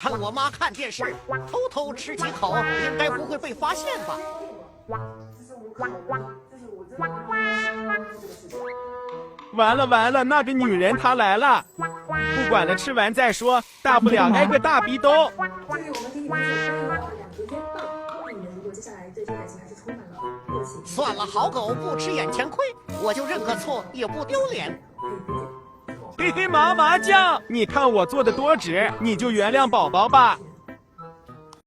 看我妈看电视，偷偷吃几口，应该不会被发现吧？完了完了，那个女人她来了，不管了，吃完再说，大不了挨个大逼兜。就是我们给你们准备了2个烟棒，你们如果接下来对这感情还是充满了热情，算了，好狗不吃眼前亏，我就认个错，也不丢脸。嘿嘿，麻将，你看我做的多值，你就原谅宝宝吧。